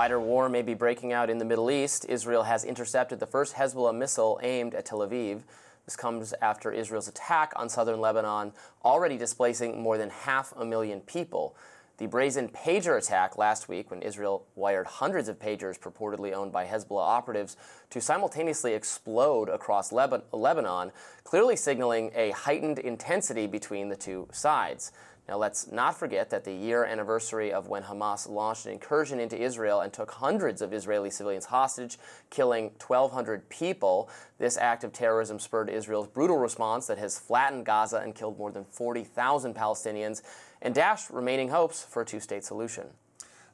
wider war may be breaking out in the Middle East. Israel has intercepted the first Hezbollah missile aimed at Tel Aviv. This comes after Israel's attack on southern Lebanon, already displacing more than 500,000 people. The brazen pager attack last week, when Israel wired hundreds of pagers purportedly owned by Hezbollah operatives to simultaneously explode across Lebanon, clearly signaling a heightened intensity between the two sides. Now, let's not forget that the year anniversary of when Hamas launched an incursion into Israel and took hundreds of Israeli civilians hostage, killing 1,200 people. This act of terrorism spurred Israel's brutal response that has flattened Gaza and killed more than 40,000 Palestinians and dashed remaining hopes for a two-state solution.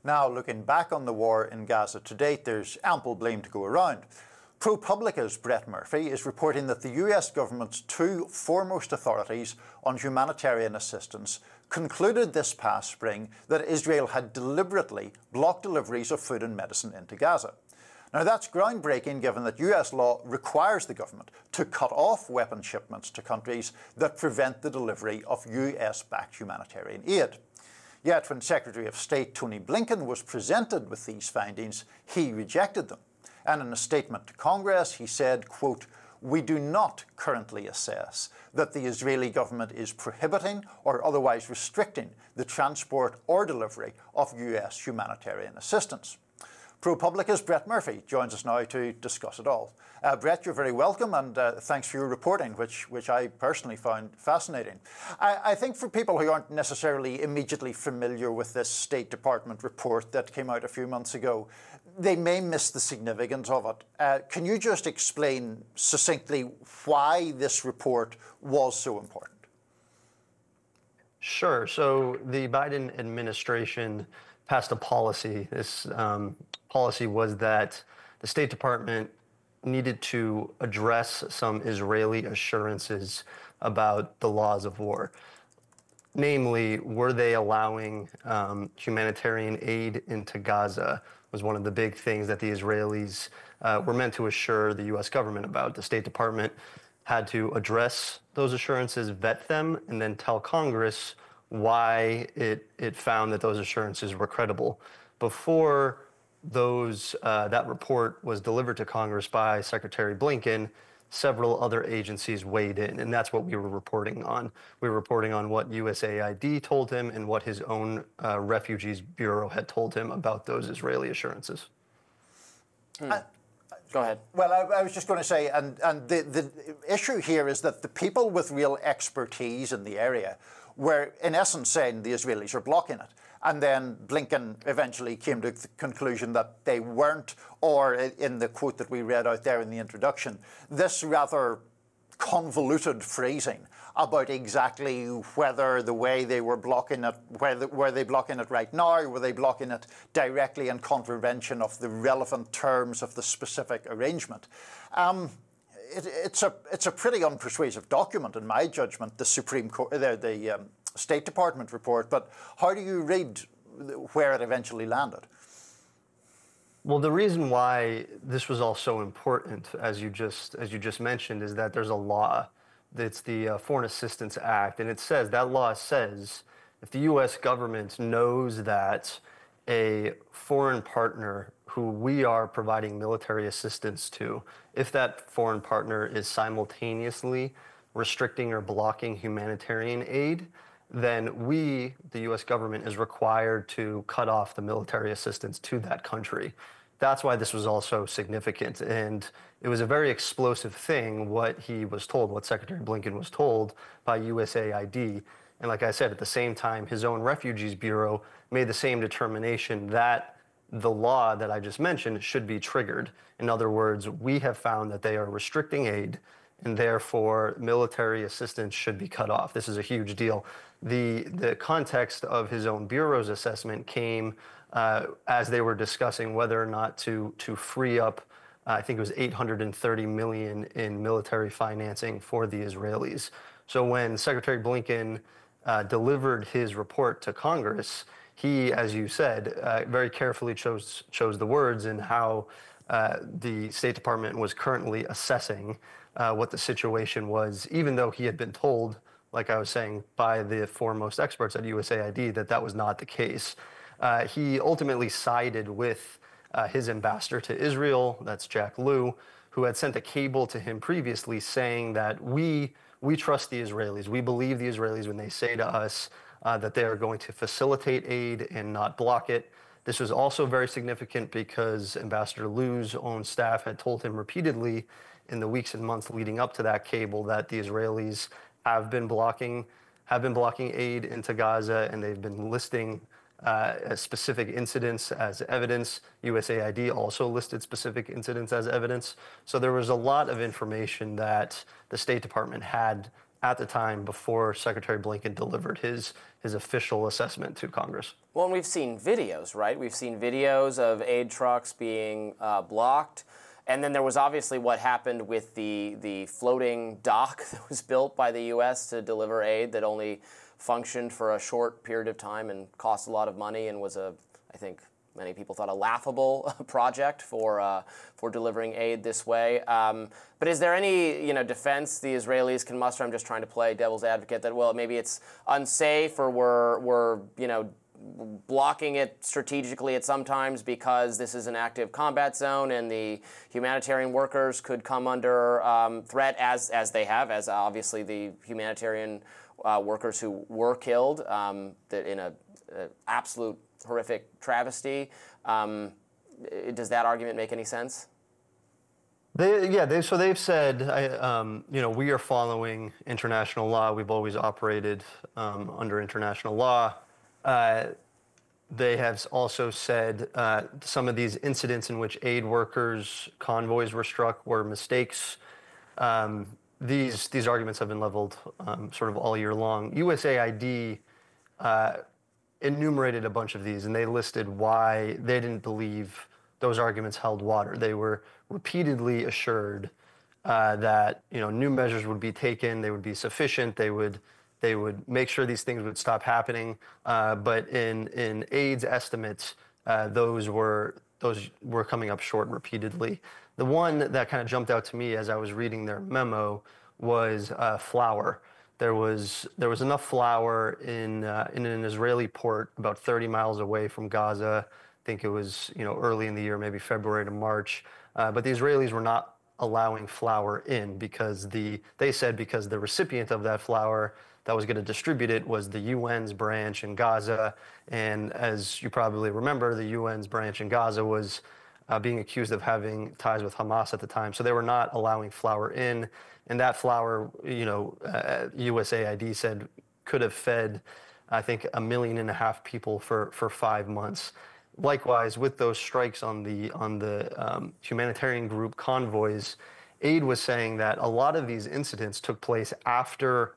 Now, looking back on the war in Gaza to date, there's ample blame to go around. ProPublica's Brett Murphy is reporting that the US government's two foremost authorities on humanitarian assistance concluded this past spring that Israel had deliberately blocked deliveries of food and medicine into Gaza. Now, that's groundbreaking given that US law requires the government to cut off weapon shipments to countries that prevent the delivery of US-backed humanitarian aid. Yet, when Secretary of State Antony Blinken was presented with these findings, he rejected them. And in a statement to Congress, he said, quote, "We do not currently assess that the Israeli government is prohibiting or otherwise restricting the transport or delivery of US humanitarian assistance." ProPublica's Brett Murphy joins us now to discuss it all. Brett, you're very welcome, and thanks for your reporting, which I personally found fascinating. I think for people who aren't necessarily immediately familiar with this State Department report that came out a few months ago, they may miss the significance of it. Can you just explain succinctly why this report was so important? Sure. So the Biden administration passed a policy. This policy was that the State Department needed to address some Israeli assurances about the laws of war. Namely, were they allowing humanitarian aid into Gaza was one of the big things that the Israelis were meant to assure the U.S. government about. The State Department had to address those assurances, vet them, and then tell Congress why it found that those assurances were credible. Before that report was delivered to Congress by Secretary Blinken, several other agencies weighed in, and that's what we were reporting on. We were reporting on what USAID told him and what his own Refugees Bureau had told him about those Israeli assurances. Go ahead. Well, I was just going to say, and the issue here is that the people with real expertise in the area were, in essence, saying the Israelis are blocking it. And then Blinken eventually came to the conclusion that they weren't, or in the quote that we read out there in the introduction, this rather convoluted phrasing about exactly whether the way they were blocking it, were they blocking it right now, or were they blocking it directly in contravention of the relevant terms of the specific arrangement. It's a pretty unpersuasive document, in my judgment, the Supreme Court, the State Department report. But how do you read where it eventually landed? Well, the reason why this was all so important, as you just mentioned, is that there's a law. It's the Foreign Assistance Act, and that law says if the U.S. government knows that a foreign partner who we are providing military assistance to, if that foreign partner is simultaneously restricting or blocking humanitarian aid, then we, the U.S. government, is required to cut off the military assistance to that country. That's why this was also significant. And it was a very explosive thing, what he was told, what Secretary Blinken was told by USAID. And like I said, at the same time, his own Refugees Bureau made the same determination that the law that I just mentioned should be triggered. In other words, we have found that they are restricting aid, and therefore military assistance should be cut off. This is a huge deal. The context of his own bureau's assessment came as they were discussing whether or not to free up, I think it was $830 million in military financing for the Israelis. So when Secretary Blinken delivered his report to Congress, he, as you said, very carefully chose the words and how the State Department was currently assessing what the situation was, even though he had been told, like I was saying, by the foremost experts at USAID that that was not the case. He ultimately sided with his ambassador to Israel, that's Jack Lew, who had sent a cable to him previously saying that we trust the Israelis. We believe the Israelis when they say to us that they are going to facilitate aid and not block it. This was also very significant because Ambassador Lew's own staff had told him repeatedly in the weeks and months leading up to that cable that the Israelis have been blocking aid into Gaza, and they've been listing specific incidents as evidence. USAID also listed specific incidents as evidence. So there was a lot of information that the State Department had at the time before Secretary Blinken delivered his official assessment to Congress. Well, and we've seen videos, right? We've seen videos of aid trucks being blocked. And then there was obviously what happened with the floating dock that was built by the U.S. to deliver aid that only functioned for a short period of time and cost a lot of money and was I think many people thought, a laughable project for delivering aid this way. But is there any defense the Israelis can muster? I'm just trying to play devil's advocate that, well, maybe it's unsafe or we're blocking it strategically at some times because this is an active combat zone and the humanitarian workers could come under threat as they have, as obviously the humanitarian workers who were killed in an absolute horrific travesty. Does that argument make any sense? So they've said, we are following international law. We've always operated under international law. They have also said some of these incidents in which aid workers, convoys were struck were mistakes. These arguments have been leveled sort of all year long. USAID enumerated a bunch of these, and they listed why they didn't believe those arguments held water. They were repeatedly assured that new measures would be taken, they would be sufficient, they would make sure these things would stop happening. But in aid's estimates, those were coming up short repeatedly. The one that kind of jumped out to me as I was reading their memo was flour. There was enough flour in an Israeli port about 30 miles away from Gaza. I think it was early in the year, maybe February to March. But the Israelis were not allowing flour in because they said the recipient of that flour that was going to distribute it was the UN's branch in Gaza. And as you probably remember, the UN's branch in Gaza was being accused of having ties with Hamas at the time. So they were not allowing flour in. And that flour, USAID said could have fed, I think, 1.5 million people for 5 months. Likewise, with those strikes on the humanitarian group convoys, aid was saying that a lot of these incidents took place after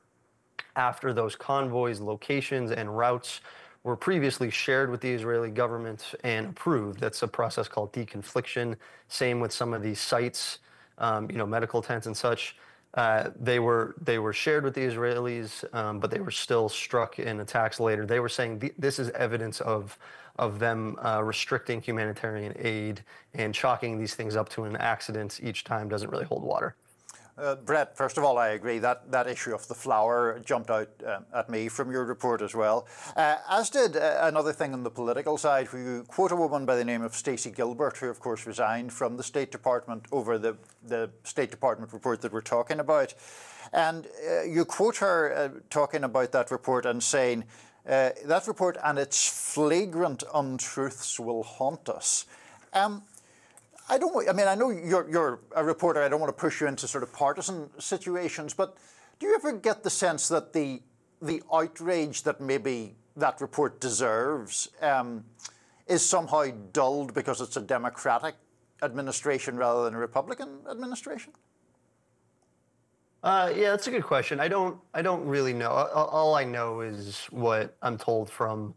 those convoys' locations and routes were previously shared with the Israeli government and approved. That's a process called deconfliction. Same with some of these sites, medical tents and such. They were shared with the Israelis, but they were still struck in attacks later. They were saying this is evidence of them restricting humanitarian aid, and chalking these things up to an accident each time doesn't really hold water. Brett, first of all, I agree that issue of the flour jumped out at me from your report as well. As did another thing on the political side, where you quote a woman by the name of Stacey Gilbert, who of course resigned from the State Department over the State Department report that we're talking about. And you quote her talking about that report and saying, that report and its flagrant untruths will haunt us. I know you're a reporter. I don't want to push you into sort of partisan situations, but do you ever get the sense that the outrage that maybe that report deserves is somehow dulled because it's a Democratic administration rather than a Republican administration? Yeah, that's a good question. I don't really know. All I know is what I'm told from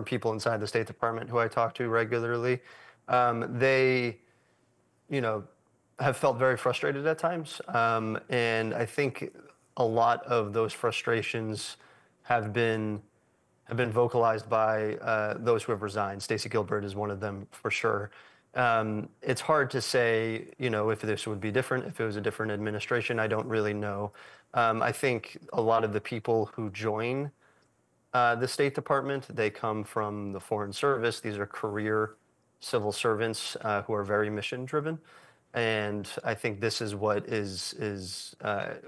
people inside the State Department who I talk to regularly. They have felt very frustrated at times. And I think a lot of those frustrations have been vocalized by those who have resigned. Stacey Gilbert is one of them for sure. It's hard to say, if this would be different, if it was a different administration. I don't really know. I think a lot of the people who join the State Department, they come from the Foreign Service. These are career civil servants who are very mission driven. And I think this is what is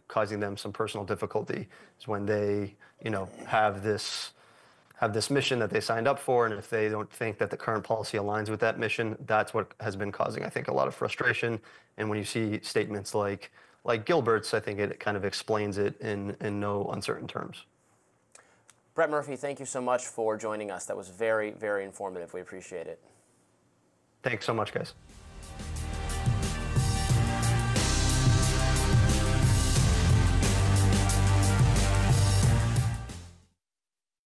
causing them some personal difficulty, is when they, have this mission that they signed up for, and if they don't think that the current policy aligns with that mission, that's what has been causing, I think, a lot of frustration. And when you see statements like Gilbert's, I think it kind of explains it in no uncertain terms. Brett Murphy, thank you so much for joining us. That was very, very informative. We appreciate it. Thanks so much, guys.